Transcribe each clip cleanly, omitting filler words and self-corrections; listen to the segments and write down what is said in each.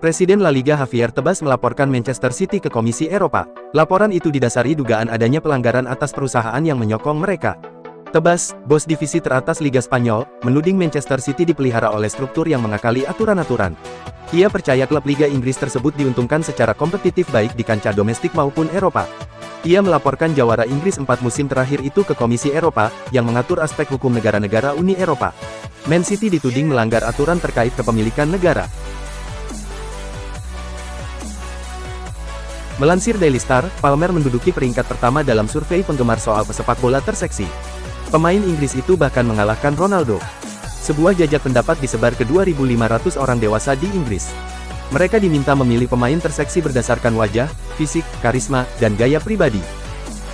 Presiden La Liga Javier Tebas melaporkan Manchester City ke Komisi Eropa. Laporan itu didasari dugaan adanya pelanggaran atas perusahaan yang menyokong mereka. Tebas, bos divisi teratas Liga Spanyol, menuding Manchester City dipelihara oleh struktur yang mengakali aturan-aturan. Ia percaya klub Liga Inggris tersebut diuntungkan secara kompetitif baik di kancah domestik maupun Eropa. Ia melaporkan jawara Inggris 4 musim terakhir itu ke Komisi Eropa, yang mengatur aspek hukum negara-negara Uni Eropa. Man City dituding melanggar aturan terkait kepemilikan negara. Melansir Daily Star, Palmer menduduki peringkat pertama dalam survei penggemar soal pesepak bola terseksi. Pemain Inggris itu bahkan mengalahkan Ronaldo. Sebuah jajak pendapat disebar ke 2.500 orang dewasa di Inggris. Mereka diminta memilih pemain terseksi berdasarkan wajah, fisik, karisma, dan gaya pribadi.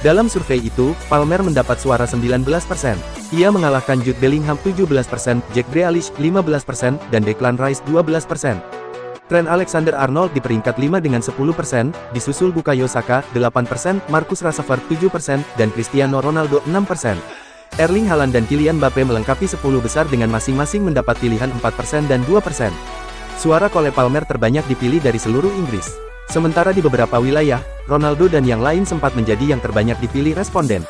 Dalam survei itu, Palmer mendapat suara 19%. Ia mengalahkan Jude Bellingham 17%, Jack Grealish 15%, dan Declan Rice 12%. Trent Alexander-Arnold di peringkat 5 dengan 10%, disusul Bukayo Saka 8%, Marcus Rashford 7%, dan Cristiano Ronaldo 6%. Erling Haaland dan Kylian Mbappe melengkapi 10 besar dengan masing-masing mendapat pilihan 4% dan 2%. Suara Cole Palmer terbanyak dipilih dari seluruh Inggris. Sementara di beberapa wilayah, Ronaldo dan yang lain sempat menjadi yang terbanyak dipilih responden.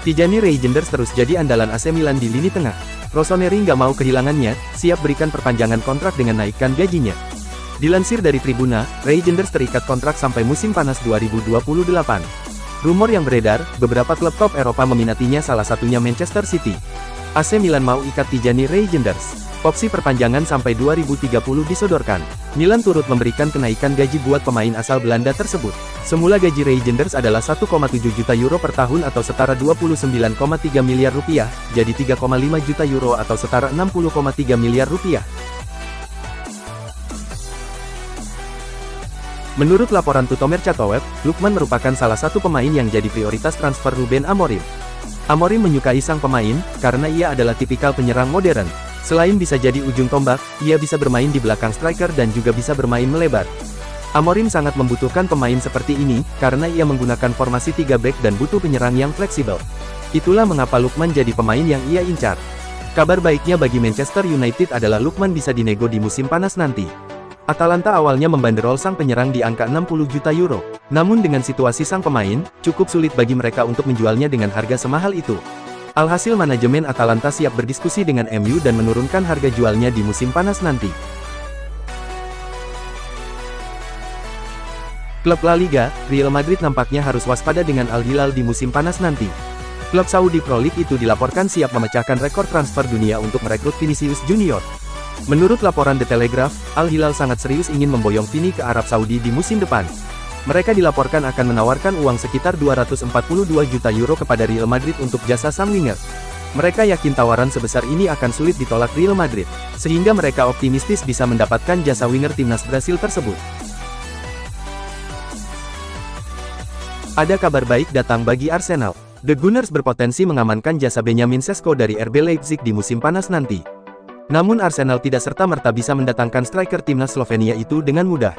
Tijani Reijnders terus jadi andalan AC Milan di lini tengah. Rossoneri nggak mau kehilangannya, siap berikan perpanjangan kontrak dengan naikkan gajinya. Dilansir dari Tribuna, Reijnders terikat kontrak sampai musim panas 2028. Rumor yang beredar, beberapa klub top Eropa meminatinya, salah satunya Manchester City. AC Milan mau ikat Tijani Reijnders. Opsi perpanjangan sampai 2030 disodorkan. Milan turut memberikan kenaikan gaji buat pemain asal Belanda tersebut. Semula gaji Reijnders adalah 1,7 juta euro per tahun atau setara 29,3 miliar rupiah, jadi 3,5 juta euro atau setara 60,3 miliar rupiah. Menurut laporan Tutomer Chatoweb, Lookman merupakan salah satu pemain yang jadi prioritas transfer Ruben Amorim. Amorim menyukai sang pemain, karena ia adalah tipikal penyerang modern. Selain bisa jadi ujung tombak, ia bisa bermain di belakang striker dan juga bisa bermain melebar. Amorim sangat membutuhkan pemain seperti ini, karena ia menggunakan formasi 3 back dan butuh penyerang yang fleksibel. Itulah mengapa Lookman jadi pemain yang ia incar. Kabar baiknya bagi Manchester United adalah Lookman bisa dinego di musim panas nanti. Atalanta awalnya membanderol sang penyerang di angka 60 juta euro. Namun dengan situasi sang pemain, cukup sulit bagi mereka untuk menjualnya dengan harga semahal itu. Alhasil manajemen Atalanta siap berdiskusi dengan MU dan menurunkan harga jualnya di musim panas nanti. Klub La Liga, Real Madrid nampaknya harus waspada dengan Al Hilal di musim panas nanti. Klub Saudi Pro League itu dilaporkan siap memecahkan rekor transfer dunia untuk merekrut Vinicius Junior. Menurut laporan The Telegraph, Al Hilal sangat serius ingin memboyong Vini ke Arab Saudi di musim depan. Mereka dilaporkan akan menawarkan uang sekitar 242 juta euro kepada Real Madrid untuk jasa sang winger. Mereka yakin tawaran sebesar ini akan sulit ditolak Real Madrid, sehingga mereka optimistis bisa mendapatkan jasa winger timnas Brasil tersebut. Ada kabar baik datang bagi Arsenal. The Gunners berpotensi mengamankan jasa Benjamin Sesko dari RB Leipzig di musim panas nanti. Namun Arsenal tidak serta-merta bisa mendatangkan striker timnas Slovenia itu dengan mudah.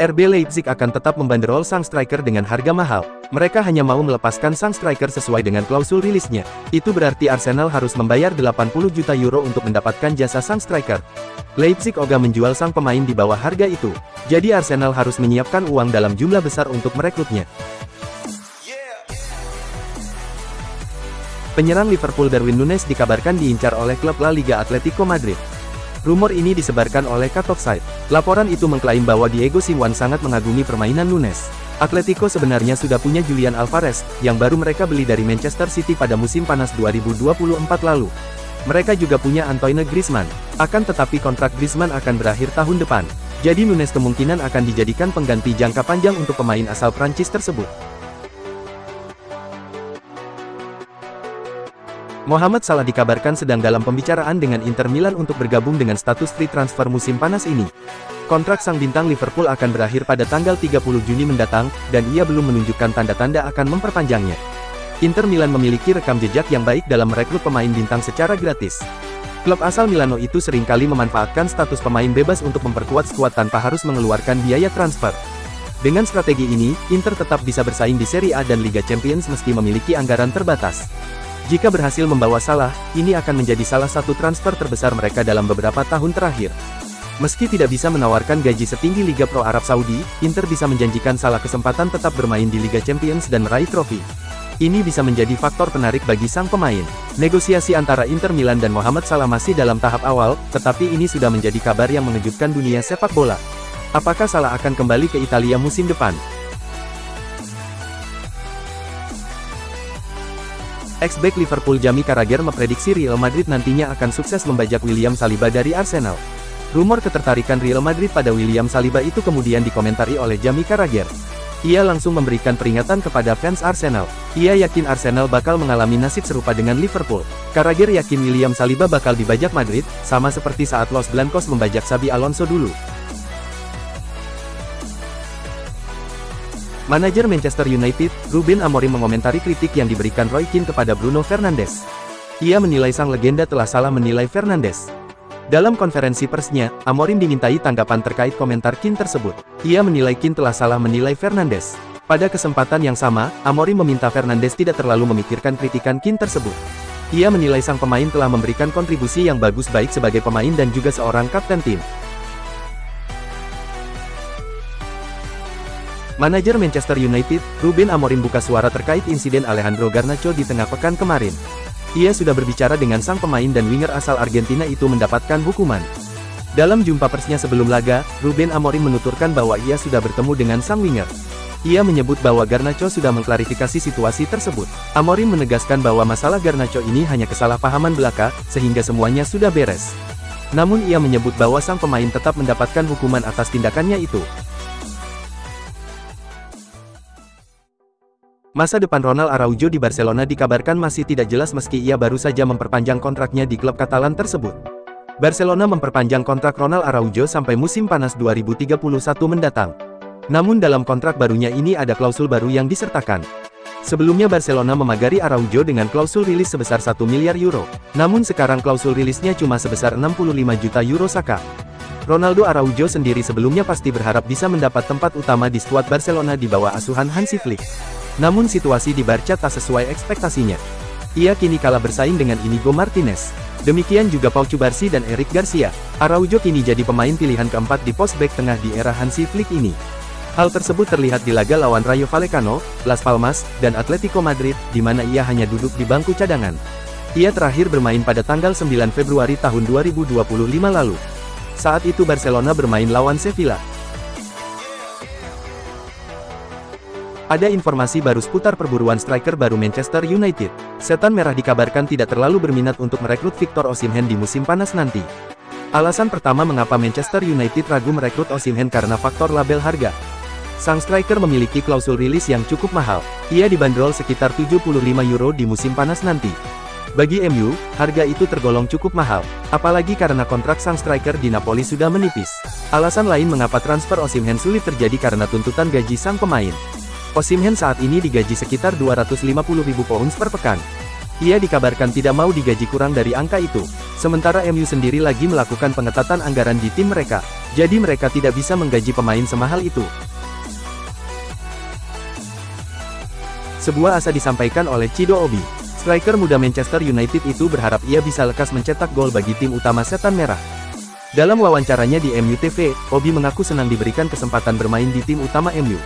RB Leipzig akan tetap membanderol sang striker dengan harga mahal. Mereka hanya mau melepaskan sang striker sesuai dengan klausul rilisnya. Itu berarti Arsenal harus membayar 80 juta euro untuk mendapatkan jasa sang striker. Leipzig ogah menjual sang pemain di bawah harga itu. Jadi Arsenal harus menyiapkan uang dalam jumlah besar untuk merekrutnya. Penyerang Liverpool Darwin Núñez dikabarkan diincar oleh klub La Liga Atletico Madrid. Rumor ini disebarkan oleh Cut Offside. Laporan itu mengklaim bahwa Diego Simeone sangat mengagumi permainan Núñez. Atletico sebenarnya sudah punya Julian Alvarez, yang baru mereka beli dari Manchester City pada musim panas 2024 lalu. Mereka juga punya Antoine Griezmann. Akan tetapi kontrak Griezmann akan berakhir tahun depan. Jadi Núñez kemungkinan akan dijadikan pengganti jangka panjang untuk pemain asal Prancis tersebut. Mohamed Salah dikabarkan sedang dalam pembicaraan dengan Inter Milan untuk bergabung dengan status free transfer musim panas ini. Kontrak sang bintang Liverpool akan berakhir pada tanggal 30 Juni mendatang, dan ia belum menunjukkan tanda-tanda akan memperpanjangnya. Inter Milan memiliki rekam jejak yang baik dalam merekrut pemain bintang secara gratis. Klub asal Milano itu seringkali memanfaatkan status pemain bebas untuk memperkuat skuad tanpa harus mengeluarkan biaya transfer. Dengan strategi ini, Inter tetap bisa bersaing di Serie A dan Liga Champions meski memiliki anggaran terbatas. Jika berhasil membawa Salah, ini akan menjadi salah satu transfer terbesar mereka dalam beberapa tahun terakhir. Meski tidak bisa menawarkan gaji setinggi Liga Pro Arab Saudi, Inter bisa menjanjikan Salah kesempatan tetap bermain di Liga Champions dan meraih trofi. Ini bisa menjadi faktor penarik bagi sang pemain. Negosiasi antara Inter Milan dan Mohamed Salah masih dalam tahap awal, tetapi ini sudah menjadi kabar yang mengejutkan dunia sepak bola. Apakah Salah akan kembali ke Italia musim depan? Ex-back Liverpool Jamie Carragher memprediksi Real Madrid nantinya akan sukses membajak William Saliba dari Arsenal. Rumor ketertarikan Real Madrid pada William Saliba itu kemudian dikomentari oleh Jamie Carragher. Ia langsung memberikan peringatan kepada fans Arsenal. Ia yakin Arsenal bakal mengalami nasib serupa dengan Liverpool. Carragher yakin William Saliba bakal dibajak Madrid, sama seperti saat Los Blancos membajak Xabi Alonso dulu. Manajer Manchester United, Ruben Amorim mengomentari kritik yang diberikan Roy Keane kepada Bruno Fernandes. Ia menilai sang legenda telah salah menilai Fernandes. Dalam konferensi persnya, Amorim dimintai tanggapan terkait komentar Keane tersebut. Ia menilai Keane telah salah menilai Fernandes. Pada kesempatan yang sama, Amorim meminta Fernandes tidak terlalu memikirkan kritikan Keane tersebut. Ia menilai sang pemain telah memberikan kontribusi yang bagus baik sebagai pemain dan juga seorang kapten tim. Manajer Manchester United, Ruben Amorim buka suara terkait insiden Alejandro Garnacho di tengah pekan kemarin. Ia sudah berbicara dengan sang pemain dan winger asal Argentina itu mendapatkan hukuman. Dalam jumpa persnya sebelum laga, Ruben Amorim menuturkan bahwa ia sudah bertemu dengan sang winger. Ia menyebut bahwa Garnacho sudah mengklarifikasi situasi tersebut. Amorim menegaskan bahwa masalah Garnacho ini hanya kesalahpahaman belaka, sehingga semuanya sudah beres. Namun ia menyebut bahwa sang pemain tetap mendapatkan hukuman atas tindakannya itu. Masa depan Ronald Araujo di Barcelona dikabarkan masih tidak jelas meski ia baru saja memperpanjang kontraknya di klub Katalan tersebut. Barcelona memperpanjang kontrak Ronald Araujo sampai musim panas 2031 mendatang. Namun dalam kontrak barunya ini ada klausul baru yang disertakan. Sebelumnya Barcelona memagari Araujo dengan klausul rilis sebesar 1 miliar euro. Namun sekarang klausul rilisnya cuma sebesar 65 juta euro saka. Ronaldo Araujo sendiri sebelumnya pasti berharap bisa mendapat tempat utama di skuad Barcelona di bawah asuhan Hansi Flick. Namun situasi di Barca tak sesuai ekspektasinya. Ia kini kalah bersaing dengan Inigo Martinez. Demikian juga Pau Cubarsí dan Eric Garcia. Araujo kini jadi pemain pilihan keempat di pos back tengah di era Hansi Flick ini. Hal tersebut terlihat di laga lawan Rayo Vallecano, Las Palmas, dan Atletico Madrid, di mana ia hanya duduk di bangku cadangan. Ia terakhir bermain pada tanggal 9 Februari tahun 2025 lalu. Saat itu Barcelona bermain lawan Sevilla. Ada informasi baru seputar perburuan striker baru Manchester United. Setan Merah dikabarkan tidak terlalu berminat untuk merekrut Victor Osimhen di musim panas nanti. Alasan pertama mengapa Manchester United ragu merekrut Osimhen karena faktor label harga. Sang striker memiliki klausul rilis yang cukup mahal. Ia dibanderol sekitar 75 euro di musim panas nanti. Bagi MU, harga itu tergolong cukup mahal. Apalagi karena kontrak sang striker di Napoli sudah menipis. Alasan lain mengapa transfer Osimhen sulit terjadi karena tuntutan gaji sang pemain. Osimhen saat ini digaji sekitar 250.000 pounds per pekan. Ia dikabarkan tidak mau digaji kurang dari angka itu. Sementara MU sendiri lagi melakukan pengetatan anggaran di tim mereka. Jadi mereka tidak bisa menggaji pemain semahal itu. Sebuah asa disampaikan oleh Chido Obi. Striker muda Manchester United itu berharap ia bisa lekas mencetak gol bagi tim utama Setan Merah. Dalam wawancaranya di MU TV, Obi mengaku senang diberikan kesempatan bermain di tim utama MU.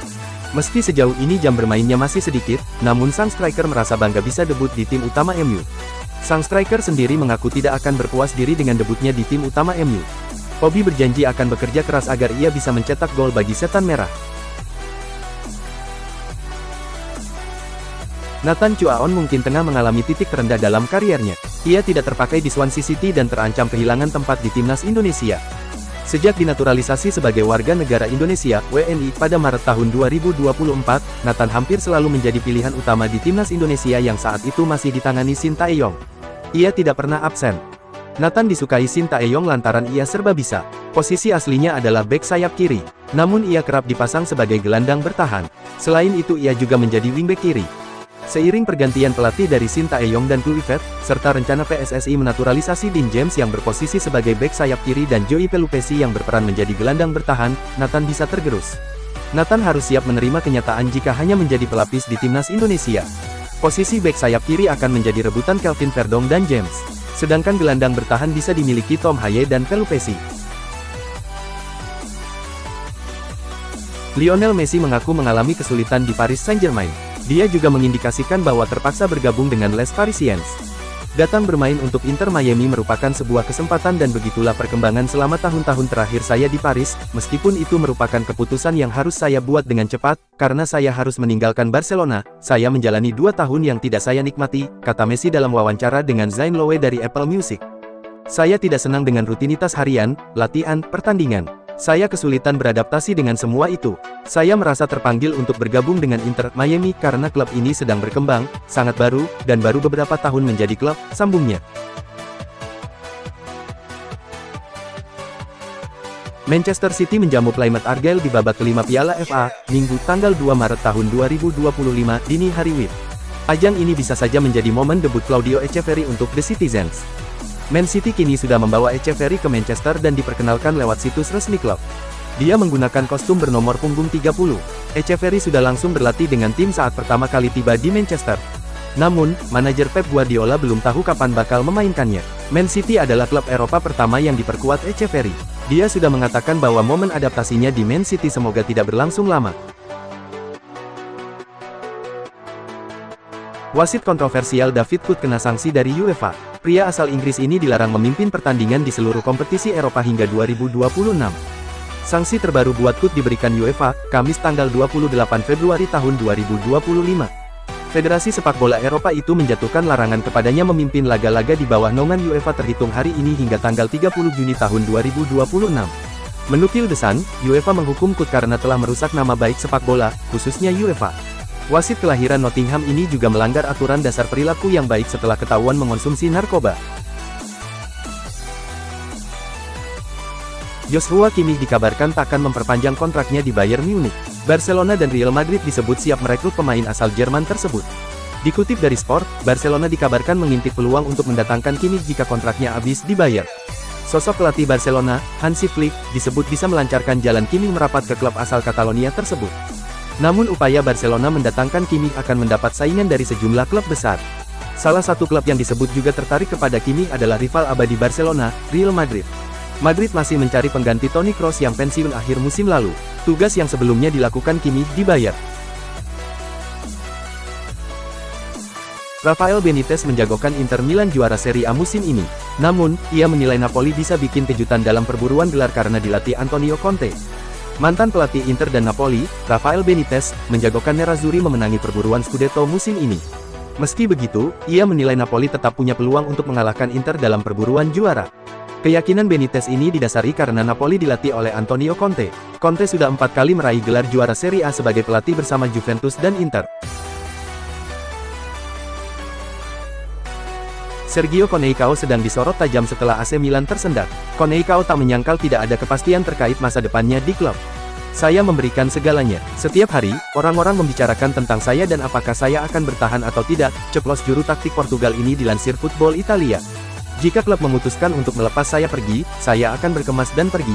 Meski sejauh ini jam bermainnya masih sedikit, namun sang striker merasa bangga bisa debut di tim utama MU. Sang striker sendiri mengaku tidak akan berpuas diri dengan debutnya di tim utama MU. Obi berjanji akan bekerja keras agar ia bisa mencetak gol bagi Setan Merah. Nathan Chuaon mungkin tengah mengalami titik terendah dalam kariernya. Ia tidak terpakai di Swansea City dan terancam kehilangan tempat di timnas Indonesia. Sejak dinaturalisasi sebagai warga negara Indonesia, WNI, pada Maret tahun 2024, Nathan hampir selalu menjadi pilihan utama di timnas Indonesia yang saat itu masih ditangani Shin Tae-yong. Ia tidak pernah absen. Nathan disukai Shin Tae-yong lantaran ia serba bisa. Posisi aslinya adalah bek sayap kiri. Namun ia kerap dipasang sebagai gelandang bertahan. Selain itu ia juga menjadi wingback kiri. Seiring pergantian pelatih dari Shin Tae-yong dan Kluivert, serta rencana PSSI menaturalisasi Dean James yang berposisi sebagai bek sayap kiri dan Joey Pelupesi yang berperan menjadi gelandang bertahan, Nathan bisa tergerus. Nathan harus siap menerima kenyataan jika hanya menjadi pelapis di timnas Indonesia. Posisi bek sayap kiri akan menjadi rebutan Kelvin Verdong dan James. Sedangkan gelandang bertahan bisa dimiliki Tom Haye dan Pelupesi. Lionel Messi mengaku mengalami kesulitan di Paris Saint-Germain. Dia juga mengindikasikan bahwa terpaksa bergabung dengan Les Parisiens. Datang bermain untuk Inter Miami merupakan sebuah kesempatan dan begitulah perkembangan selama tahun-tahun terakhir saya di Paris, meskipun itu merupakan keputusan yang harus saya buat dengan cepat, karena saya harus meninggalkan Barcelona, saya menjalani 2 tahun yang tidak saya nikmati, kata Messi dalam wawancara dengan Zayn Lowe dari Apple Music. Saya tidak senang dengan rutinitas harian, latihan, pertandingan. Saya kesulitan beradaptasi dengan semua itu. Saya merasa terpanggil untuk bergabung dengan Inter Miami karena klub ini sedang berkembang, sangat baru, dan baru beberapa tahun menjadi klub, sambungnya. Manchester City menjamu Plymouth Argyle di babak kelima Piala FA, Minggu tanggal 2 Maret tahun 2025, dini hari WIB. Ajang ini bisa saja menjadi momen debut Claudio Echeverri untuk The Citizens. Man City kini sudah membawa Echeverri ke Manchester dan diperkenalkan lewat situs resmi klub. Dia menggunakan kostum bernomor punggung 30. Echeverri sudah langsung berlatih dengan tim saat pertama kali tiba di Manchester. Namun, manajer Pep Guardiola belum tahu kapan bakal memainkannya. Man City adalah klub Eropa pertama yang diperkuat Echeverri. Dia sudah mengatakan bahwa momen adaptasinya di Man City semoga tidak berlangsung lama. Wasit kontroversial David Kut kena sanksi dari UEFA. Pria asal Inggris ini dilarang memimpin pertandingan di seluruh kompetisi Eropa hingga 2026. Sanksi terbaru buat Kut diberikan UEFA, Kamis tanggal 28 Februari tahun 2025. Federasi Sepak Bola Eropa itu menjatuhkan larangan kepadanya memimpin laga-laga di bawah naungan UEFA terhitung hari ini hingga tanggal 30 Juni tahun 2026. Menukil The Sun, UEFA menghukum Kut karena telah merusak nama baik sepak bola, khususnya UEFA. Wasit kelahiran Nottingham ini juga melanggar aturan dasar perilaku yang baik setelah ketahuan mengonsumsi narkoba. Joshua Kimmich dikabarkan takkan memperpanjang kontraknya di Bayern Munich. Barcelona dan Real Madrid disebut siap merekrut pemain asal Jerman tersebut. Dikutip dari Sport, Barcelona dikabarkan mengintip peluang untuk mendatangkan Kimmich jika kontraknya habis di Bayern. Sosok pelatih Barcelona, Hansi Flick, disebut bisa melancarkan jalan Kimmich merapat ke klub asal Catalonia tersebut. Namun upaya Barcelona mendatangkan Kimmich akan mendapat saingan dari sejumlah klub besar. Salah satu klub yang disebut juga tertarik kepada Kimmich adalah rival abadi Barcelona, Real Madrid. Madrid masih mencari pengganti Toni Kroos yang pensiun akhir musim lalu. Tugas yang sebelumnya dilakukan Kimmich di Bayern. Rafael Benitez menjagokan Inter Milan juara Serie A musim ini. Namun, ia menilai Napoli bisa bikin kejutan dalam perburuan gelar karena dilatih Antonio Conte. Mantan pelatih Inter dan Napoli, Rafael Benitez, menjagokan Nerazzurri memenangi perburuan Scudetto musim ini. Meski begitu, ia menilai Napoli tetap punya peluang untuk mengalahkan Inter dalam perburuan juara. Keyakinan Benitez ini didasari karena Napoli dilatih oleh Antonio Conte. Conte sudah 4 kali meraih gelar juara Serie A sebagai pelatih bersama Juventus dan Inter. Sergio Conceicao sedang disorot tajam setelah AC Milan tersendat. Conceicao tak menyangkal tidak ada kepastian terkait masa depannya di klub. Saya memberikan segalanya. Setiap hari, orang-orang membicarakan tentang saya dan apakah saya akan bertahan atau tidak, ceplos juru taktik Portugal ini dilansir Football Italia. Jika klub memutuskan untuk melepas saya pergi, saya akan berkemas dan pergi.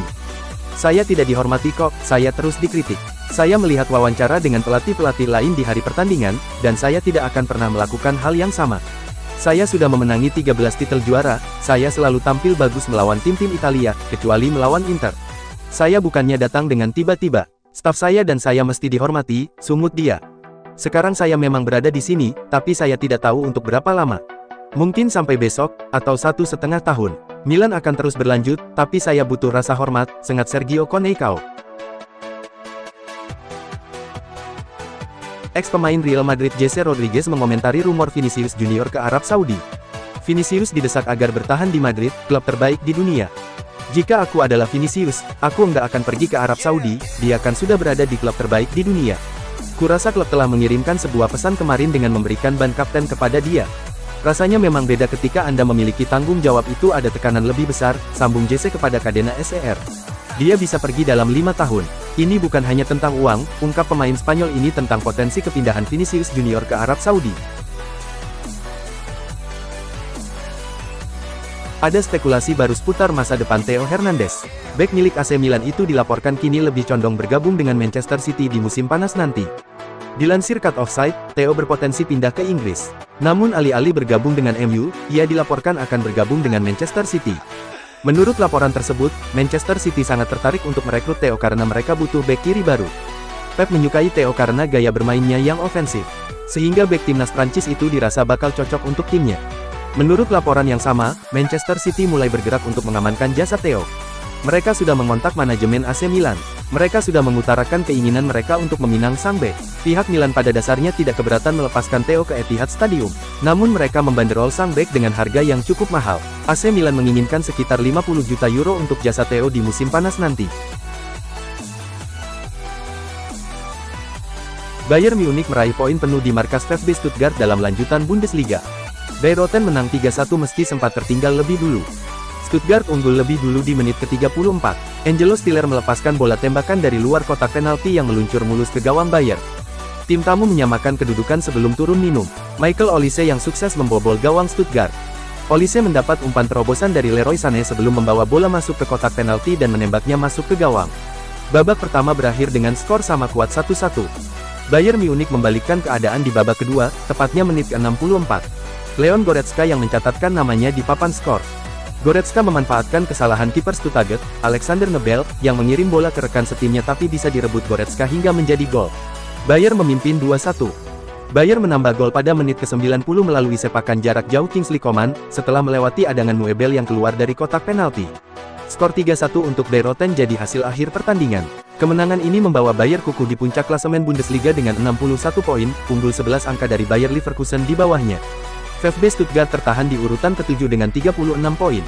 Saya tidak dihormati kok, saya terus dikritik. Saya melihat wawancara dengan pelatih-pelatih lain di hari pertandingan, dan saya tidak akan pernah melakukan hal yang sama. Saya sudah memenangi 13 titel juara, saya selalu tampil bagus melawan tim-tim Italia, kecuali melawan Inter. Saya bukannya datang dengan tiba-tiba. Staf saya dan saya mesti dihormati, sungut dia. Sekarang saya memang berada di sini, tapi saya tidak tahu untuk berapa lama. Mungkin sampai besok, atau 1,5 tahun. Milan akan terus berlanjut, tapi saya butuh rasa hormat, sengat Sergio Conceicao. Ex-pemain Real Madrid Jesse Rodriguez mengomentari rumor Vinicius Junior ke Arab Saudi. Vinicius didesak agar bertahan di Madrid, klub terbaik di dunia. Jika aku adalah Vinicius, aku nggak akan pergi ke Arab Saudi, dia kan sudah berada di klub terbaik di dunia. Kurasa klub telah mengirimkan sebuah pesan kemarin dengan memberikan ban kapten kepada dia. Rasanya memang beda ketika Anda memiliki tanggung jawab itu ada tekanan lebih besar, sambung Jesse kepada Cadena SER. Dia bisa pergi dalam 5 tahun. Ini bukan hanya tentang uang, ungkap pemain Spanyol ini tentang potensi kepindahan Vinicius Junior ke Arab Saudi. Ada spekulasi baru seputar masa depan Theo Hernandez. Bek milik AC Milan itu dilaporkan kini lebih condong bergabung dengan Manchester City di musim panas nanti. Dilansir Cut Offside, Theo berpotensi pindah ke Inggris. Namun alih-alih bergabung dengan MU, ia dilaporkan akan bergabung dengan Manchester City. Menurut laporan tersebut, Manchester City sangat tertarik untuk merekrut Theo karena mereka butuh bek kiri baru. Pep menyukai Theo karena gaya bermainnya yang ofensif, sehingga bek timnas Prancis itu dirasa bakal cocok untuk timnya. Menurut laporan yang sama, Manchester City mulai bergerak untuk mengamankan jasa Theo. Mereka sudah mengontak manajemen AC Milan. Mereka sudah mengutarakan keinginan mereka untuk meminang sang bek. Pihak Milan pada dasarnya tidak keberatan melepaskan Theo ke Etihad Stadium. Namun mereka membanderol sang bek dengan harga yang cukup mahal. AC Milan menginginkan sekitar 50 juta euro untuk jasa Theo di musim panas nanti. Bayern Munich meraih poin penuh di markas VfB Stuttgart dalam lanjutan Bundesliga. Bayer Leverkusen menang 3-1 meski sempat tertinggal lebih dulu. Stuttgart unggul lebih dulu di menit ke-34. Angelo Stiller melepaskan bola tembakan dari luar kotak penalti yang meluncur mulus ke gawang Bayer. Tim tamu menyamakan kedudukan sebelum turun minum. Michael Olise yang sukses membobol gawang Stuttgart. Olise mendapat umpan terobosan dari Leroy Sané sebelum membawa bola masuk ke kotak penalti dan menembaknya masuk ke gawang. Babak pertama berakhir dengan skor sama kuat 1-1. Bayern Munich membalikkan keadaan di babak kedua, tepatnya menit ke-64. Leon Goretzka yang mencatatkan namanya di papan skor. Goretzka memanfaatkan kesalahan kiper Stuttgart, Alexander Nobel, yang mengirim bola ke rekan setimnya tapi bisa direbut Goretzka hingga menjadi gol. Bayern memimpin 2-1. Bayern menambah gol pada menit ke-90 melalui sepakan jarak jauh Kingsley Coman, setelah melewati adangan Nobel yang keluar dari kotak penalti. Skor 3-1 untuk Bayer Leverkusen jadi hasil akhir pertandingan. Kemenangan ini membawa Bayern kukuh di puncak klasemen Bundesliga dengan 61 poin, unggul 11 angka dari Bayer Leverkusen di bawahnya. VfB Stuttgart tertahan di urutan ke-7 dengan 36 poin.